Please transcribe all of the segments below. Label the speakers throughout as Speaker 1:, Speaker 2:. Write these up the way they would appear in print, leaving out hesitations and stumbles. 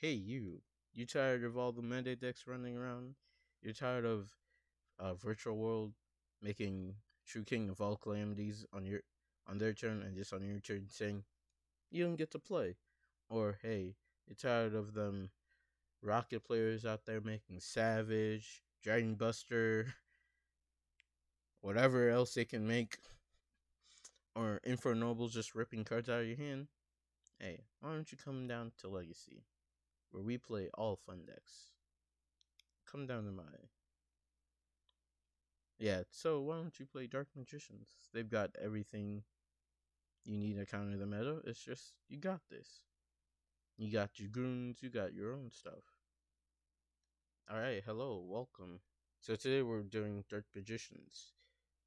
Speaker 1: hey, you tired of all the mandate decks running around? You're tired of virtual world making True King of all calamities on their turn and just on your turn saying you don't get to play, or hey, you're tired of them rocket players out there making Savage, Dragon Buster, whatever else they can make, or Infernobles just ripping cards out of your hand. Hey, why don't you come down to Legacy, where we play all fun decks? Come down to my yeah. So why don't you play Dark Magicians? They've got everything you need to counter the meta. It's just you got this. You got your goons. You got your own stuff. All right, hello, welcome. So today we're doing Dark Magicians.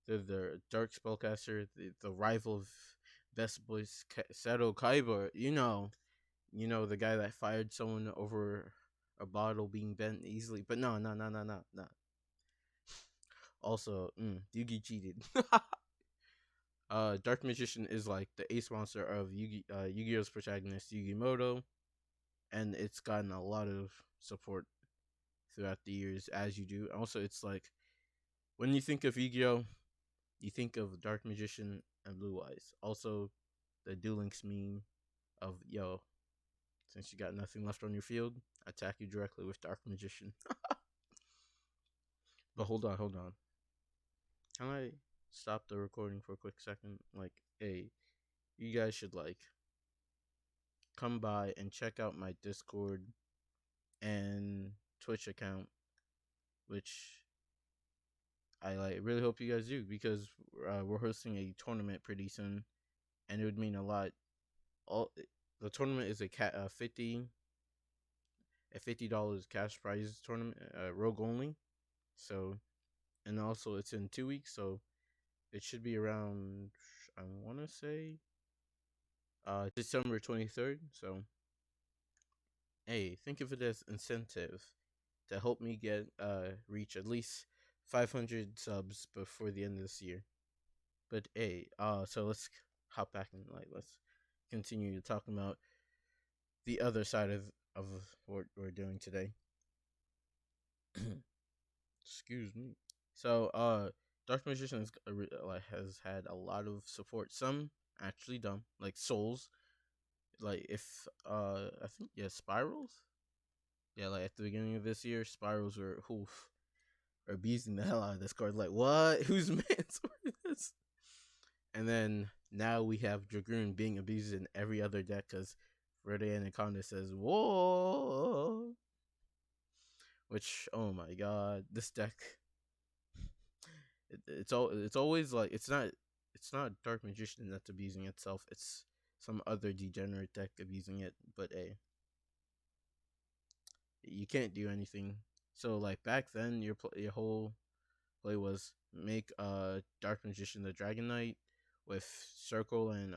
Speaker 1: They're the Dark Spellcaster, the rival of Best Boys Seto Kaiba. You know the guy that fired someone over a bottle being bent easily. But no. Also, Yugi cheated. Dark Magician is like the ace monster of Yu-Gi-Oh's protagonist Yu-Gi-Moto, and it's gotten a lot of support throughout the years, as you do. Also, it's like when you think of Yu-Gi-Oh, you think of Dark Magician and Blue Eyes. Also, the Duel Links meme of yo, since you got nothing left on your field, attack you directly with Dark Magician. But hold on. Can I stop the recording for a quick second? Like, hey, you guys should like come by and check out my Discord and Twitch account, which I like really hope you guys do because we're hosting a tournament pretty soon, and it would mean a lot. All the tournament is a $50 cash prize tournament, rogue only. So, and also it's in 2 weeks, so it should be around I want to say December 23rd. So, hey, think of it as incentive to help me get reach at least 500 subs before the end of this year. But hey, so let's hop back and like let's continue talking about the other side of what we're doing today. Excuse me. So, Dark Magician has had a lot of support. Some actually dumb, like Souls. Like if I think yeah, Spirals. Yeah, like at the beginning of this year, Spirals were abusing the hell out of this card. Like what? Who's man's this? And then now we have Dragoon being abused in every other deck because Verde Anaconda says whoa, which oh my god, this deck it's always like it's not Dark Magician that's abusing itself. It's some other degenerate deck abusing it. But hey, you can't do anything. So like back then, your whole play was make Dark Magician the Dragon Knight with Circle and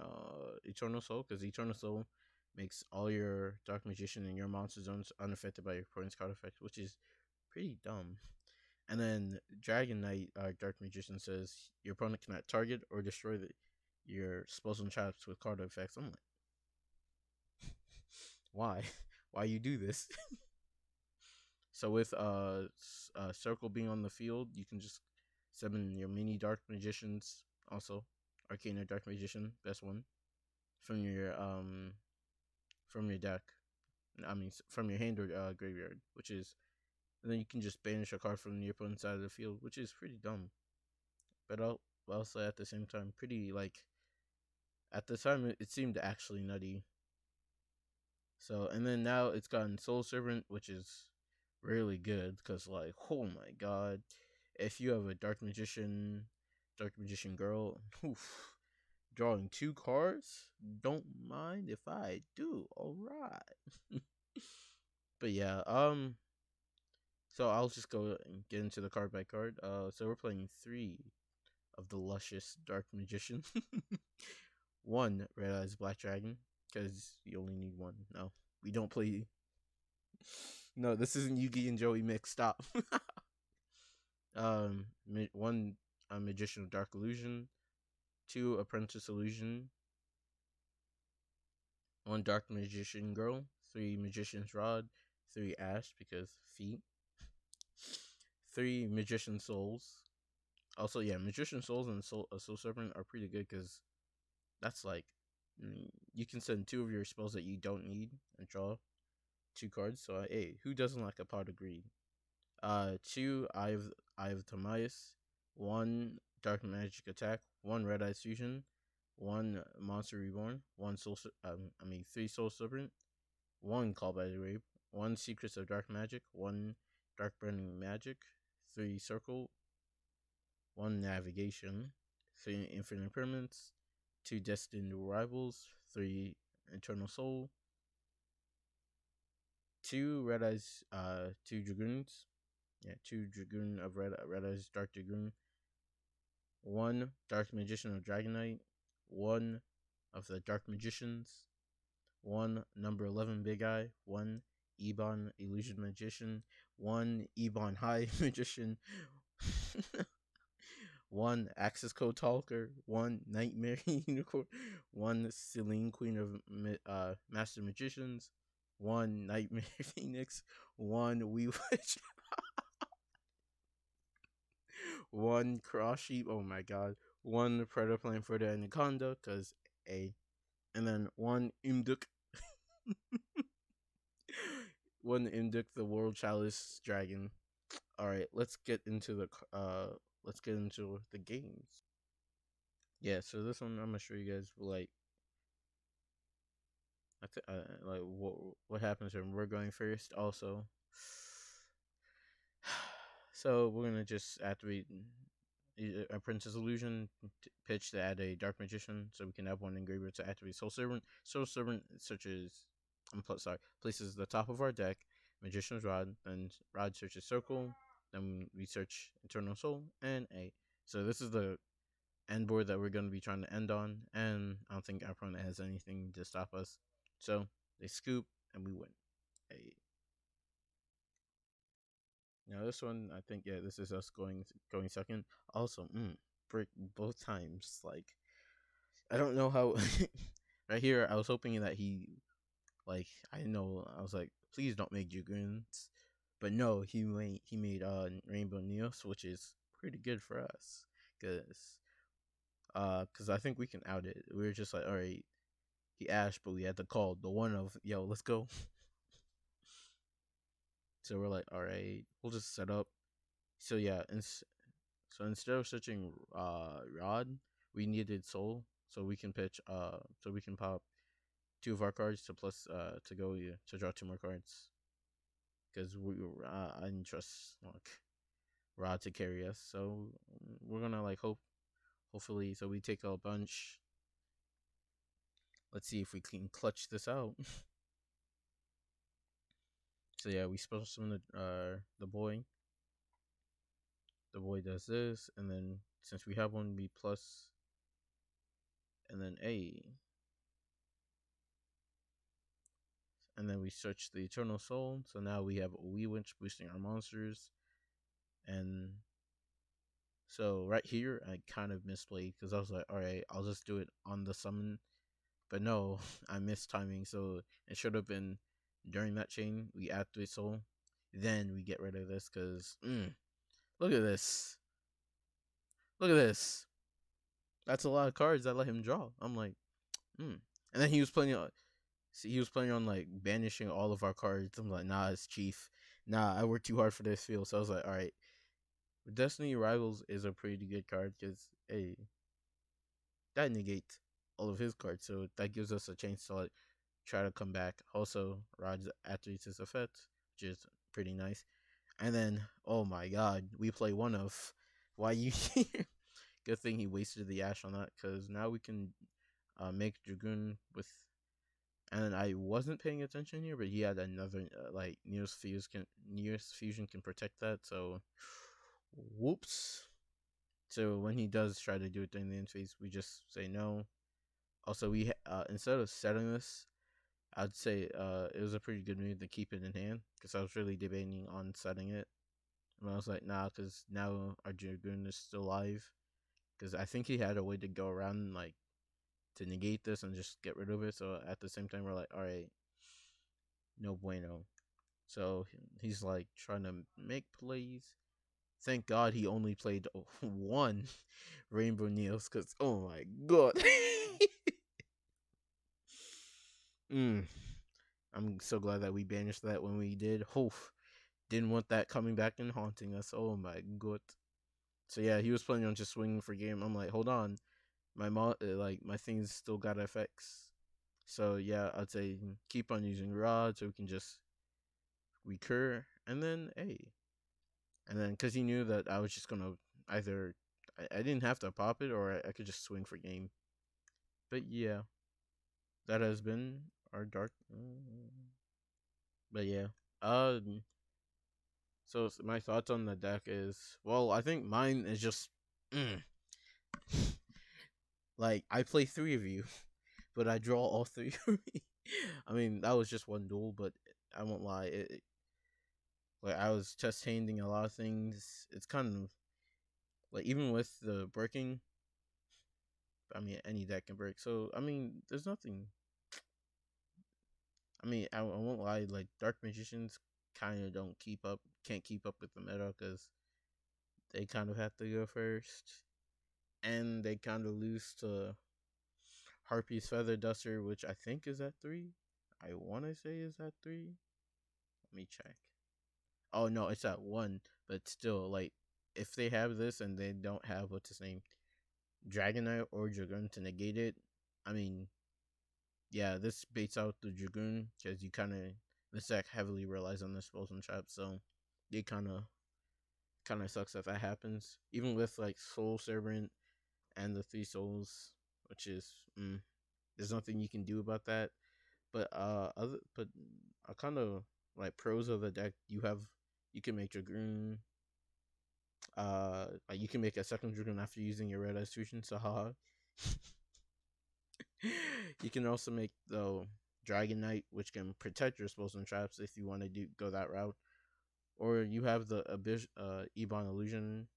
Speaker 1: Eternal Soul, because Eternal Soul makes all your Dark Magician and your monster zones unaffected by your opponent's card effect, which is pretty dumb. And then Dragon Knight, Dark Magician says your opponent cannot target or destroy your spells and traps with card effects. I'm like, why? Why you do this? So with Circle being on the field, you can just summon your mini Dark Magicians. Also, Arcana Dark Magician, best one from your deck. I mean, from your hand or graveyard, which is, and then you can just banish a card from your opponent's side of the field, which is pretty dumb. But also at the same time, pretty like at the time it seemed actually nutty. So and then now it's gotten Soul Servant, which is really good because like oh my god, if you have a Dark Magician girl, oof, drawing 2 cards, don't mind if I do. All right. But yeah, so I'll just go and get into the card by card. So we're playing 3 of the luscious Dark Magician. 1 Red Eyes Black Dragon, because you only need 1. No, we don't play. No, this isn't Yugi and Joey mix. Stop. 1 Magician of Dark Illusion, 2 Apprentice Illusion, 1 Dark Magician Girl, 3 Magician's Rod, 3 Ash because feet, 3 Magician Souls. Also, yeah, Magician Souls and Soul Serpent are pretty good because that's like you can send 2 of your spells that you don't need and draw 2 cards. So hey, who doesn't like a pot of greed? 2 Eye of Timaeus, 1 Dark Magic Attack, 1 Red Eyes Fusion, 1 Monster Reborn, 1 3 Soul Serpent, 1 Call by the Grave, 1 Secrets of Dark Magic, 1 Dark Burning Magic, 3 Circle, 1 Navigation, 3 Infinite Permanents, 2 Destined Rivals, 3 Eternal Soul, 2 Red Eyes, 2 Dragoons, 2 Dragoon of Red Eyes Dark Dragoon, 1 Dark Magician of Dragonite, 1 of the Dark Magicians, 1 number 11 Big Eye, 1 Ebon Illusion Magician, 1 Ebon High Magician, 1 Access Code Talker, 1 Nightmare Unicorn, 1 Celine Queen of Master Magicians, 1 Nightmare Phoenix, 1 Wee Witch, 1 Cross Sheep, oh my god, 1 Predator Plan for the Anaconda, cause A, and then 1 Imduk, 1 Imduk the World Chalice Dragon. Alright, let's get into the games. Yeah, so this one I'm gonna show you guys like like what happens when we're going first. Also, so we're gonna just activate a Princess Illusion, pitch to add a Dark Magician, so we can have 1 engraver to activate Soul Servant. Soul Servant searches, places the top of our deck, Magician's Rod, then Rod searches Circle, then we search Eternal Soul and A. So this is the end board that we're going to be trying to end on, and I don't think our opponent has anything to stop us. So they scoop and we win. Hey. Now this one, I think, yeah, this is us going second. Also, break both times. Like, I don't know how. Right here, I was hoping that I know, I was like, please don't make Dragoons, but no, he made Rainbow Neos, which is pretty good for us, cause I think we can out it. We were just like, all right, he Ash, but we had to call the one of yo, let's go. So we're like, all right, we'll just set up. So yeah, so instead of searching Rod, we needed Soul, so we can pop 2 of our cards to go to draw 2 more cards, because I didn't trust Rod to carry us, so we're gonna hopefully, so we take a bunch. Let's see if we can clutch this out. So yeah, we special summon the boy. The boy does this, and then since we have 1, we plus, and then A, and then we search the Eternal Soul. So now we have a Wee Witch boosting our monsters, and so right here I kind of misplayed because I was like, all right, I'll just do it on the summon, but no, I missed timing. So it should have been during that chain we activate Soul, then we get rid of this, because look at this. Look at this. That's a lot of cards I let him draw. I'm like, And then he was playing on like banishing all of our cards. I'm like, nah, it's Chief. Nah, I worked too hard for this field. So I was like, all right. Destiny Rivals is a pretty good card because, hey, that negates all of his cards. So that gives us a chance to like try to come back. Also, Rod's attributes his effect, which is pretty nice. And then, oh my god, we play one of. Why you here? Good thing he wasted the Ash on that, because now we can make Dragoon with. And I wasn't paying attention here, but he had another Nearest Fusion can protect that. So, whoops. So when he does try to do it during the end phase, we just say no. Also, we instead of setting this, I'd say it was a pretty good move to keep it in hand, because I was really debating on setting it. And I was like, nah, because now our Dragoon is still alive. Because I think he had a way to go around, to negate this and just get rid of it. So at the same time, we're like, all right, no bueno. So he's like trying to make plays. Thank God he only played one Rainbow Neos, because oh my god. mm, I'm so glad that we banished that when we did. Didn't want that coming back and haunting us. Oh my god. So yeah, he was planning on just swinging for game. I'm like, hold on, like my things still got effects. So yeah, I'd say keep on using rod so we can just recur, and then and then because he knew that I was just gonna either I didn't have to pop it or I could just swing for game. But yeah, that has been our dark. But yeah, so my thoughts on the deck is, well, I think mine is just mm, like I play three of you, but I draw all three of me. I mean, that was just one duel, but I won't lie. Like I was test handing a lot of things. It's kind of like even with the breaking, I mean any deck can break. So I mean, there's nothing. I mean, I won't lie. Like Dark Magicians kind of can't keep up with the meta because they kind of have to go first, and they kind of lose to Harpy's Feather Duster, which I think is at 3. I want to say is at 3. Let me check. Oh no, it's at 1. But still, like, if they have this and they don't have what's his name, Dragonite or Dragoon to negate it, I mean, yeah, this baits out the Dragoon because you kind of this deck heavily relies on the spells and traps, so it kind of sucks if that happens. Even with like Soul Servant and the 3 souls, which is there's nothing you can do about that. But kind of like pros of the deck, you can make Dragoon. Like you can make a second Dragoon after using your red ice fusion. So haha. You can also make the Dragon Knight, which can protect your spells and traps if you want to go that route. Or you have the Ebon Illusion,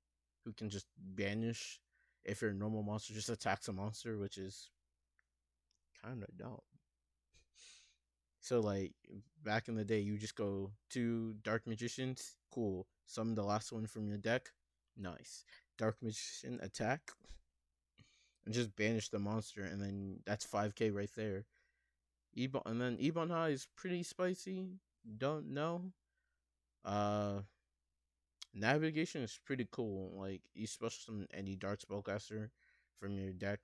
Speaker 1: who can just banish if your normal monster just attacks a monster, which is kind of dumb. So like back in the day, you just go to Dark Magicians, cool. Summon the last one from your deck, nice. Dark Magician attack, and just banish the monster, and then that's 5k right there. And then Ebon High is pretty spicy. Don't know. Uh, Navigation is pretty cool. Like you special summon any Dark Spellcaster from your deck,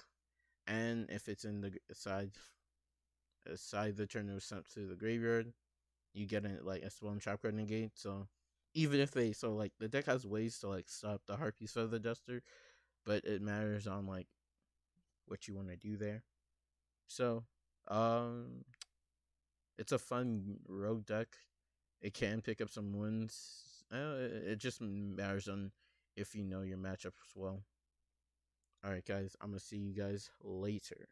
Speaker 1: and if it's in the side the turn it was sent to the graveyard, you get like a spell and trap card negate. So even if like the deck has ways to like stop the Harpy's Feather Duster, but it matters on like what you want to do there. So it's a fun rogue deck. It can pick up some wins. It just matters on if you know your matchups well. All right, guys. I'm gonna see you guys later.